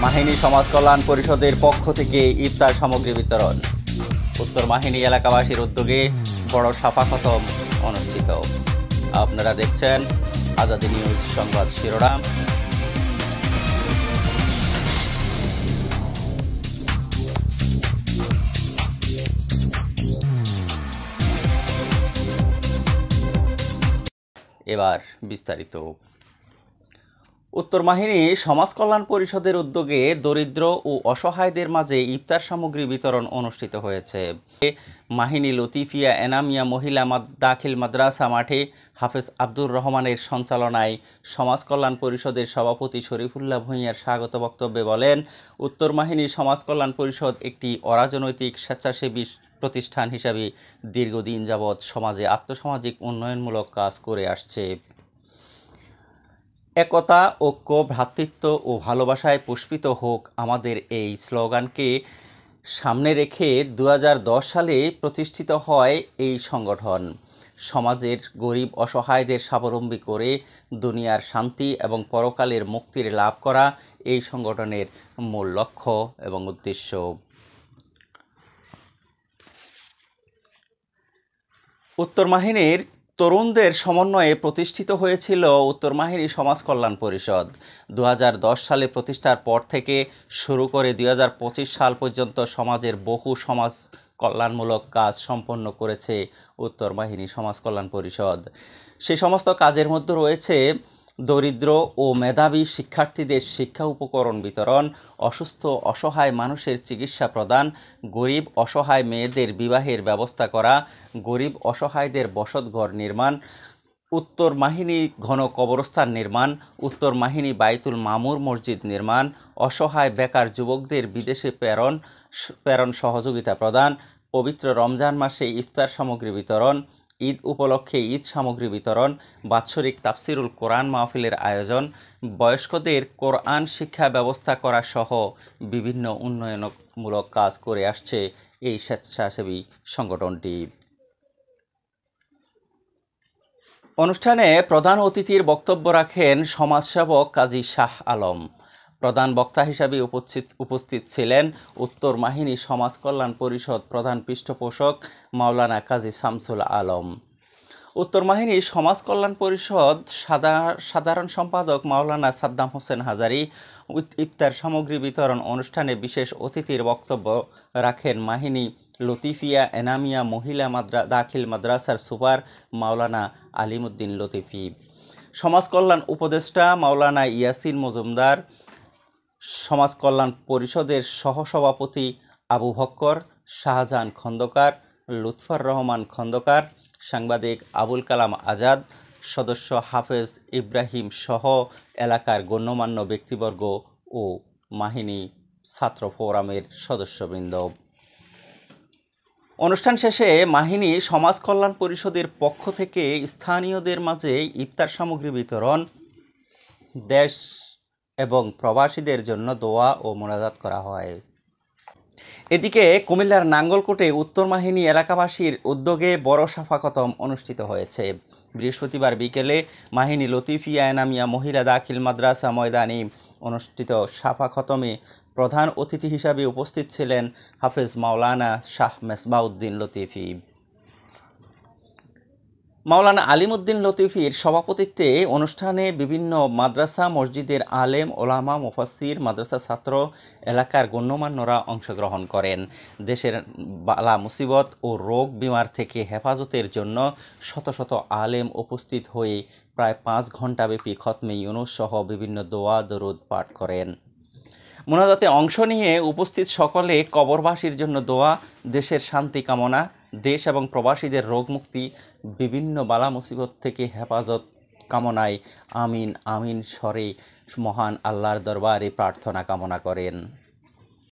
মাহিনী সমাজ কল্যাণ পরিষদের পক্ষ থেকে ইফতার সামগ্রী বিতরণ। উত্তর মাহিনী এলাকাবাসীর উদ্যোগে বড় ছাপা খতম অনুষ্ঠিত। আপনারা দেখছেন আজাদী নিউজ সংবাদ শিরোনাম। এবার বিস্তারিত। উত্তর মাহিনী সমাজ কল্যাণ পরিষদের উদ্যোগে দরিদ্র ও অসহায়দের মাঝে ইফতার সামগ্রী বিতরণ অনুষ্ঠিত হয়েছে। মাহিনী লতিফিয়া এনামিয়া মহিলা দাখিল মাদ্রাসা মাঠে হাফেজ আব্দুর রহমানের সঞ্চালনায় সমাজ কল্যাণ পরিষদের সভাপতি শরীফুল্লাহ ভূঁইয়ার স্বাগত বক্তব্যে বলেন, উত্তর মাহিনী সমাজ কল্যাণ পরিষদ একটি অরাজনৈতিক স্বেচ্ছাসেবী প্রতিষ্ঠান হিসাবে দীর্ঘদিন যাবৎ সমাজে আর্থসামাজিক উন্নয়নমূলক কাজ করে আসছে। একতা, ঐক্য, ভ্রাতৃত্ব ও ভালোবাসায় পুষ্পিত হোক আমাদের এই স্লোগানকে সামনে রেখে 2010 সালে প্রতিষ্ঠিত হয় এই সংগঠন। সমাজের গরিব অসহায়দের স্বাবলম্বী করে দুনিয়ার শান্তি এবং পরকালের মুক্তির লাভ করা এই সংগঠনের মূল লক্ষ্য এবং উদ্দেশ্য। উত্তর মাহিনীর তরুণদের সমন্বয়ে প্রতিষ্ঠিত হয়েছিল উত্তর মাহিনী সমাজ কল্যাণ পরিষদ। 2010 সালে প্রতিষ্ঠার পর থেকে শুরু করে 2025 সাল পর্যন্ত সমাজের বহু সমাজ কল্যাণমূলক কাজ সম্পন্ন করেছে উত্তর মাহিনী সমাজ কল্যাণ পরিষদ। সে সমস্ত কাজের মধ্যে রয়েছে দরিদ্র ও মেধাবী শিক্ষার্থীদের শিক্ষা উপকরণ বিতরণ, অসুস্থ অসহায় মানুষের চিকিৎসা প্রদান, গরিব অসহায় মেয়েদের বিবাহের ব্যবস্থা করা, গরিব অসহায়দের বসতঘর নির্মাণ, উত্তর মাহিনী ঘন কবরস্থান নির্মাণ, উত্তর মাহিনী বাইতুল মামুর মসজিদ নির্মাণ, অসহায় বেকার যুবকদের বিদেশে প্রেরণ সহযোগিতা প্রদান, পবিত্র রমজান মাসে ইফতার সামগ্রী বিতরণ, ঈদ উপলক্ষে ঈদ সামগ্রী বিতরণ, বাৎসরিক তাফসিরুল কোরআন মাহফিলের আয়োজন, বয়স্কদের কোরআন শিক্ষা ব্যবস্থা করা সহ বিভিন্ন উন্নয়নমূলক কাজ করে আসছে এই স্বেচ্ছাসেবী সংগঠনটি। অনুষ্ঠানে প্রধান অতিথির বক্তব্য রাখেন সমাজসেবক কাজী শাহ আলম। প্রধান বক্তা হিসাবে উপস্থিত ছিলেন উত্তর মাহিনী সমাজ কল্যাণ পরিষদ প্রধান পৃষ্ঠপোষক মাওলানা কাজী শামসুল আলম। উত্তর মাহিনী সমাজ কল্যাণ পরিষদ সাধারণ সম্পাদক মাওলানা সাদ্দাম হোসেন হাজারি ইফতার সামগ্রী বিতরণ অনুষ্ঠানে বিশেষ অতিথির বক্তব্য রাখেন মাহিনী লতিফিয়া এনামিয়া মহিলা দাখিল মাদ্রাসার সুপার মাওলানা আলিমউদ্দিন লতিফি। সমাজ কল্যাণ উপদেষ্টা মাওলানা ইয়াসিন মজুমদার, সমাজ কল্যাণ পরিষদের সহসভাপতি আবু বকর, শাহজাহান খন্দকার, লুৎফর রহমান খন্দকার, সাংবাদিক আবুল কালাম আজাদ, সদস্য হাফেজ ইব্রাহিম সহ এলাকার গণ্যমান্য ব্যক্তিবর্গ ও মাহিনী ছাত্র ফোরামের সদস্যবৃন্দ। অনুষ্ঠান শেষে মাহিনী সমাজ কল্যাণ পরিষদের পক্ষ থেকে স্থানীয়দের মাঝে ইফতার সামগ্রী বিতরণ, দেশ এবং প্রবাসীদের জন্য দোয়া ও মোনাজাত করা হয়। এদিকে কুমিল্লার নাঙ্গলকোটে উত্তর মাহিনী এলাকাবাসীর উদ্যোগে বড় সাফা খতম অনুষ্ঠিত হয়েছে। বৃহস্পতিবার বিকেলে মাহিনী লতিফিয়া এনামিয়া মহিলা দাখিল মাদ্রাসা ময়দানে অনুষ্ঠিত সাফা খতমে প্রধান অতিথি হিসাবে উপস্থিত ছিলেন হাফেজ মাওলানা শাহ মেসবাউদ্দিন লতিফি। মাওলানা আলিমউদ্দিন লতিফির সভাপতিত্বে অনুষ্ঠানে বিভিন্ন মাদ্রাসা মসজিদের আলেম ওলামা মুফাসসির, মাদ্রাসা ছাত্র, এলাকার গণ্যমান্যরা অংশগ্রহণ করেন। দেশের বালা মুসিবত ও রোগ বিমার থেকে হেফাজতের জন্য শত শত আলেম উপস্থিত হয়ে প্রায় 5 ঘণ্টাব্যাপী খতমে ইউনুস সহ বিভিন্ন দোয়া দরুদ পাঠ করেন। মোনাজাতে অংশ নিয়ে উপস্থিত সকলে কবরবাসীর জন্য দোয়া, দেশের শান্তি কামনা, দেশ এবং প্রবাসীদের রোগ মুক্তি, বিভিন্ন বালা মুসিবত থেকে হেফাজত কামনায় আমিন আমিন স্বরে মহান আল্লাহর দরবারে প্রার্থনা কামনা করেন।